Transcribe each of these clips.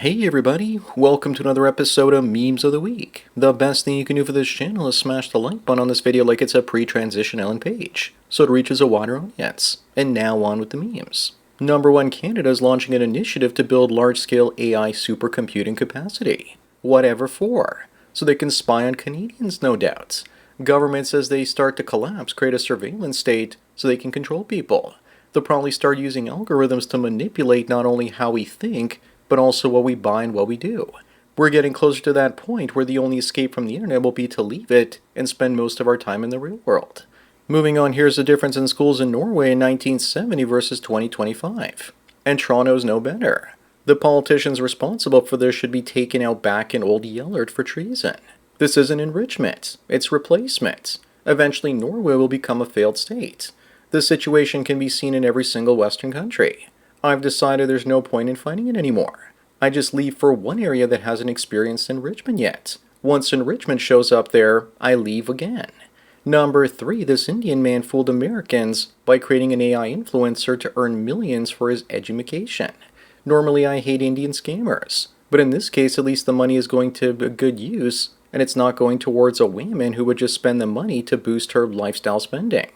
Hey everybody, welcome to another episode of Memes of the Week. The best thing you can do for this channel is smash the like button on this video like it's a pre-transition Ellen page, so it reaches a wider audience. And now on with the memes. Number 1, Canada is launching an initiative to build large-scale AI supercomputing capacity. Whatever for? So they can spy on Canadians, no doubt. Governments, as they start to collapse, create a surveillance state so they can control people. They'll probably start using algorithms to manipulate not only how we think, but also what we buy and what we do. We're getting closer to that point where the only escape from the internet will be to leave it and spend most of our time in the real world. Moving on, here's the difference in schools in Norway in 1970 versus 2025. And Toronto's no better. The politicians responsible for this should be taken out back in Old Yellard for treason. This isn't enrichment, it's replacement. Eventually Norway will become a failed state. This situation can be seen in every single Western country. I've decided there's no point in fighting it anymore. I just leave for one area that hasn't experienced enrichment yet. Once enrichment shows up there, I leave again. Number 3, this Indian man fooled Americans by creating an AI influencer to earn millions for his edumacation. Normally I hate Indian scammers, but in this case at least the money is going to a good use, and it's not going towards a woman who would just spend the money to boost her lifestyle spending.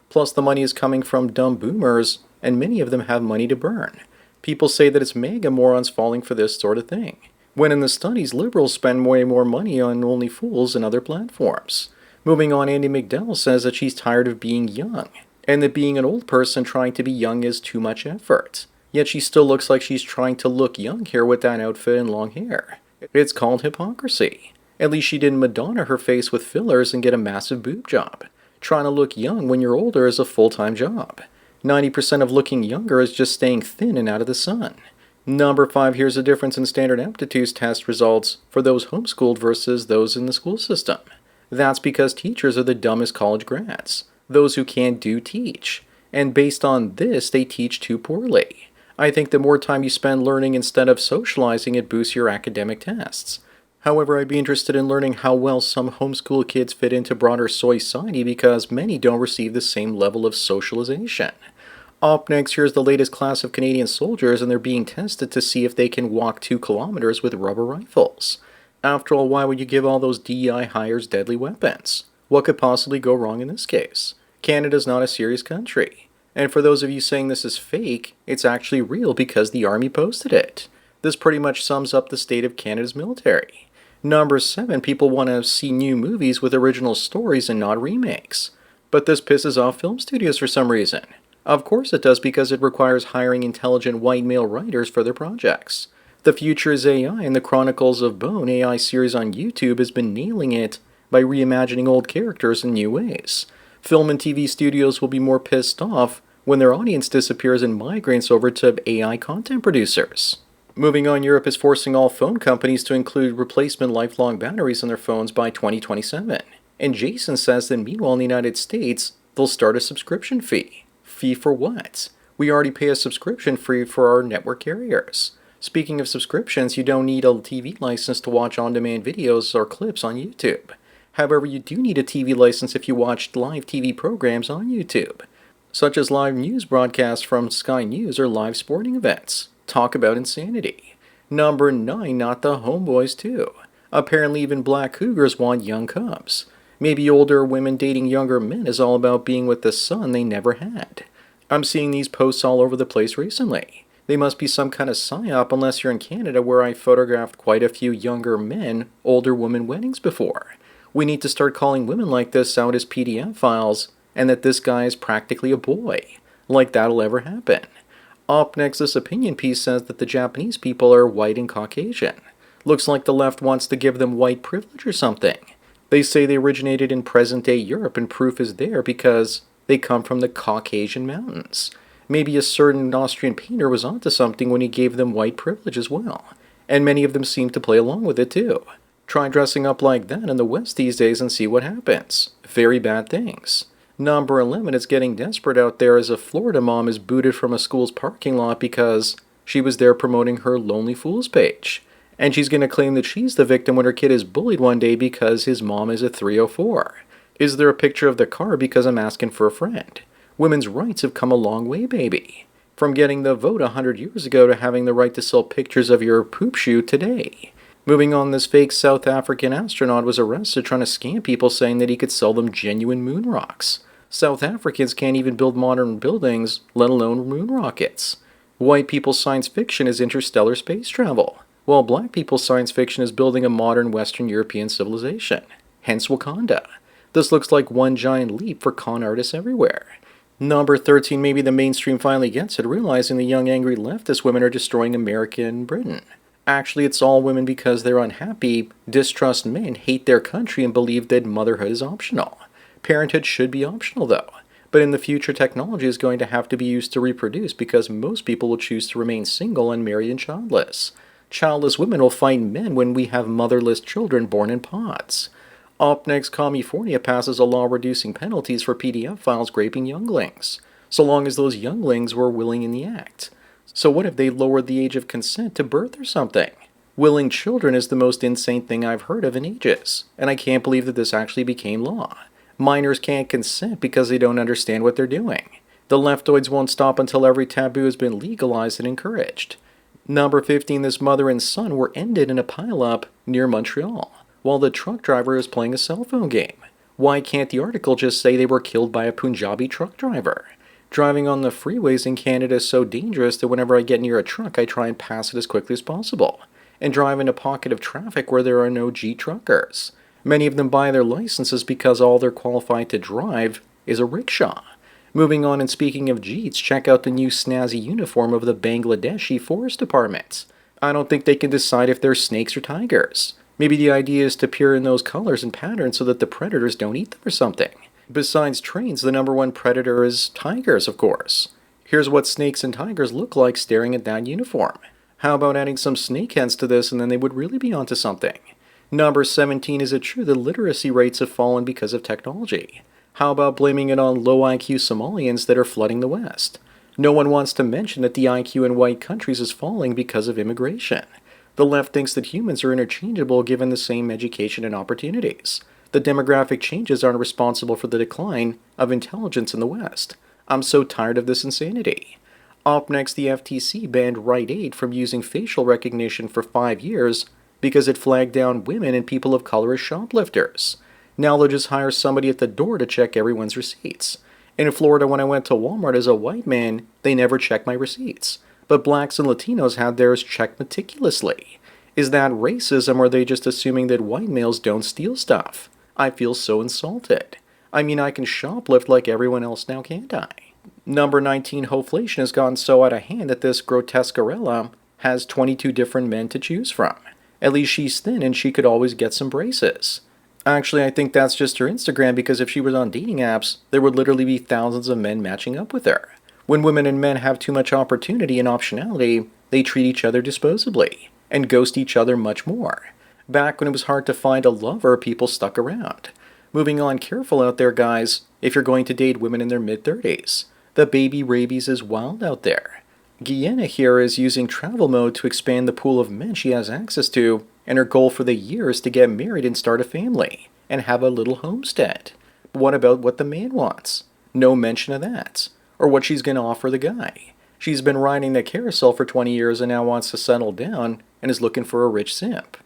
Plus the money is coming from dumb boomers, and many of them have money to burn. People say that it's mega morons falling for this sort of thing, when in the studies liberals spend way more money on Only Fools and other platforms. Moving on, Andy McDowell says that she's tired of being young, and that being an old person trying to be young is too much effort. Yet she still looks like she's trying to look young here with that outfit and long hair. It's called hypocrisy. At least she didn't Madonna her face with fillers and get a massive boob job. Trying to look young when you're older is a full-time job. 90% of looking younger is just staying thin and out of the sun. Number 5, here's the difference in standard aptitude test results for those homeschooled versus those in the school system. That's because teachers are the dumbest college grads. Those who can't do teach. And based on this, they teach too poorly. I think the more time you spend learning instead of socializing, it boosts your academic tests. However, I'd be interested in learning how well some homeschool kids fit into broader society because many don't receive the same level of socialization. Up next, here's the latest class of Canadian soldiers, and they're being tested to see if they can walk 2 kilometers with rubber rifles. After all, why would you give all those DEI hires deadly weapons? What could possibly go wrong in this case? Canada's not a serious country. And for those of you saying this is fake, it's actually real because the Army posted it. This pretty much sums up the state of Canada's military. Number 7, people want to see new movies with original stories and not remakes. But this pisses off film studios for some reason. Of course it does, because it requires hiring intelligent white male writers for their projects. The future is AI, and the Chronicles of Bone AI series on YouTube has been nailing it by reimagining old characters in new ways. Film and TV studios will be more pissed off when their audience disappears and migrates over to AI content producers. Moving on, Europe is forcing all phone companies to include replacement lifelong batteries in their phones by 2027. And Jason says that meanwhile in the United States, they'll start a subscription fee. Fee for what? We already pay a subscription fee for our network carriers. Speaking of subscriptions, you don't need a TV license to watch on-demand videos or clips on YouTube. However, you do need a TV license if you watch live TV programs on YouTube, such as live news broadcasts from Sky News or live sporting events. Talk about insanity. Number 9, not the homeboys too. Apparently even black cougars want young cubs. Maybe older women dating younger men is all about being with the son they never had. I'm seeing these posts all over the place recently. They must be some kind of psyop unless you're in Canada, where I photographed quite a few younger men, older women weddings before. We need to start calling women like this out as PDF files, and that this guy is practically a boy. Like that'll ever happen. Up next, this opinion piece says that the Japanese people are white and Caucasian. Looks like the left wants to give them white privilege or something. They say they originated in present-day Europe, and proof is there because they come from the Caucasian mountains. Maybe a certain Austrian painter was onto something when he gave them white privilege as well. And many of them seem to play along with it too. Try dressing up like that in the West these days and see what happens. Very bad things. Number 11, it's getting desperate out there as a Florida mom is booted from a school's parking lot because she was there promoting her Lonely Fools page. And she's going to claim that she's the victim when her kid is bullied one day because his mom is a 304. Is there a picture of the car because I'm asking for a friend? Women's rights have come a long way, baby. From getting the vote 100 years ago to having the right to sell pictures of your poop shoe today. Moving on, this fake South African astronaut was arrested trying to scam people saying that he could sell them genuine moon rocks. South Africans can't even build modern buildings, let alone moon rockets. White people's science fiction is interstellar space travel, while black people's science fiction is building a modern Western European civilization. Hence Wakanda. This looks like one giant leap for con artists everywhere. Number 13, maybe the mainstream finally gets it, realizing the young angry leftist women are destroying America and Britain. Actually, it's all women because they're unhappy, distrust men, hate their country, and believe that motherhood is optional. Parenthood should be optional, though. But in the future, technology is going to have to be used to reproduce because most people will choose to remain single, unmarried, and childless. Childless women will find men when we have motherless children born in pods. Up next, California passes a law reducing penalties for PDF files raping younglings, so long as those younglings were willing in the act. So what if they lowered the age of consent to birth or something? Willing children is the most insane thing I've heard of in ages, and I can't believe that this actually became law. Minors can't consent because they don't understand what they're doing. The leftoids won't stop until every taboo has been legalized and encouraged. Number 15, this mother and son were ended in a pileup near Montreal, while the truck driver is playing a cell phone game. Why can't the article just say they were killed by a Punjabi truck driver? Driving on the freeways in Canada is so dangerous that whenever I get near a truck, I try and pass it as quickly as possible, and drive in a pocket of traffic where there are no G truckers. Many of them buy their licenses because all they're qualified to drive is a rickshaw. Moving on, and speaking of Jeets, check out the new snazzy uniform of the Bangladeshi Forest Department. I don't think they can decide if they're snakes or tigers. Maybe the idea is to appear in those colors and patterns so that the predators don't eat them or something. Besides trains, the number one predator is tigers, of course. Here's what snakes and tigers look like staring at that uniform. How about adding some snakeheads to this and then they would really be onto something? Number 17, is it true that literacy rates have fallen because of technology? How about blaming it on low IQ Somalians that are flooding the West? No one wants to mention that the IQ in white countries is falling because of immigration. The left thinks that humans are interchangeable given the same education and opportunities. The demographic changes aren't responsible for the decline of intelligence in the West. I'm so tired of this insanity. Up next, the FTC banned Rite Aid from using facial recognition for 5 years because it flagged down women and people of color as shoplifters. Now they'll just hire somebody at the door to check everyone's receipts. In Florida, when I went to Walmart as a white man, they never checked my receipts. But blacks and Latinos had theirs checked meticulously. Is that racism, or are they just assuming that white males don't steal stuff? I feel so insulted. I mean, I can shoplift like everyone else now, can't I? Number 19, hoflation has gone so out of hand that this grotesquerella has 22 different men to choose from. At least she's thin and she could always get some braces. Actually, I think that's just her Instagram, because if she was on dating apps, there would literally be thousands of men matching up with her. When women and men have too much opportunity and optionality, they treat each other disposably and ghost each other much more. Back when it was hard to find a lover, people stuck around. Moving on, careful out there, guys, if you're going to date women in their mid-30s. The baby rabies is wild out there. Guyana here is using travel mode to expand the pool of men she has access to, and her goal for the year is to get married and start a family, and have a little homestead. But what about what the man wants? No mention of that. Or what she's going to offer the guy. She's been riding the carousel for 20 years and now wants to settle down and is looking for a rich simp.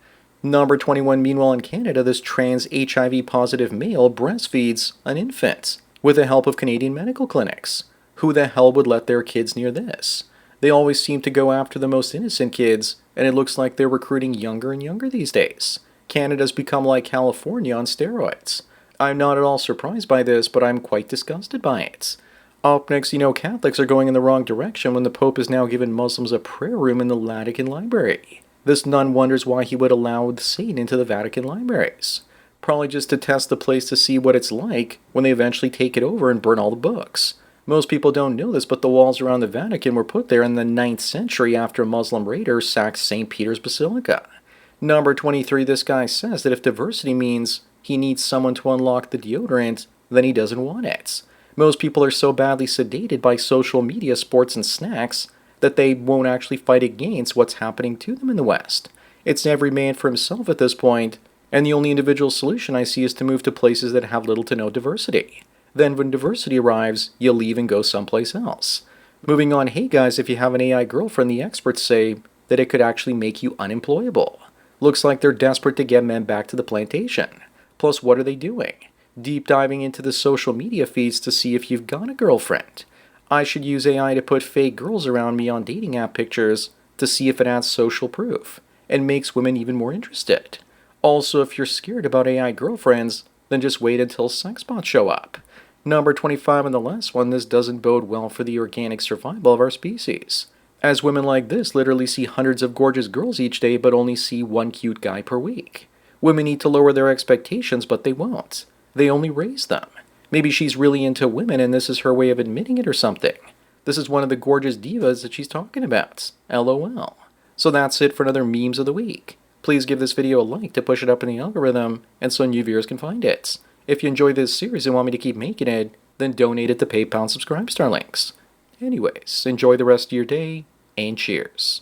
Number 21, meanwhile in Canada, this trans HIV-positive male breastfeeds an infant with the help of Canadian medical clinics. Who the hell would let their kids near this? They always seem to go after the most innocent kids, and it looks like they're recruiting younger and younger these days. Canada's become like California on steroids. I'm not at all surprised by this, but I'm quite disgusted by it. Up next, Catholics are going in the wrong direction when the Pope has now given Muslims a prayer room in the Vatican Library. This nun wonders why he would allow Satan into the Vatican libraries. Probably just to test the place to see what it's like when they eventually take it over and burn all the books. Most people don't know this, but the walls around the Vatican were put there in the 9th century after Muslim raiders sacked St. Peter's Basilica. Number 23, this guy says that if diversity means he needs someone to unlock the deodorant, then he doesn't want it. Most people are so badly sedated by social media, sports, and snacks that they won't actually fight against what's happening to them in the West. It's every man for himself at this point, and the only individual solution I see is to move to places that have little to no diversity. Then when diversity arrives, you leave and go someplace else. Moving on, hey guys, if you have an AI girlfriend, the experts say that it could actually make you unemployable. Looks like they're desperate to get men back to the plantation. Plus, what are they doing? Deep diving into the social media feeds to see if you've got a girlfriend. I should use AI to put fake girls around me on dating app pictures to see if it adds social proof and makes women even more interested. Also, if you're scared about AI girlfriends, then just wait until sex bots show up. Number 25 and the last one, this doesn't bode well for the organic survival of our species, as women like this literally see hundreds of gorgeous girls each day but only see one cute guy per week. Women need to lower their expectations, but they won't. They only raise them. Maybe she's really into women and this is her way of admitting it or something. This is one of the gorgeous divas that she's talking about. LOL. So that's it for another Memes of the Week. Please give this video a like to push it up in the algorithm and so new viewers can find it. If you enjoy this series and want me to keep making it, then donate it to PayPal and Subscribe Star links. Anyways, enjoy the rest of your day, and cheers.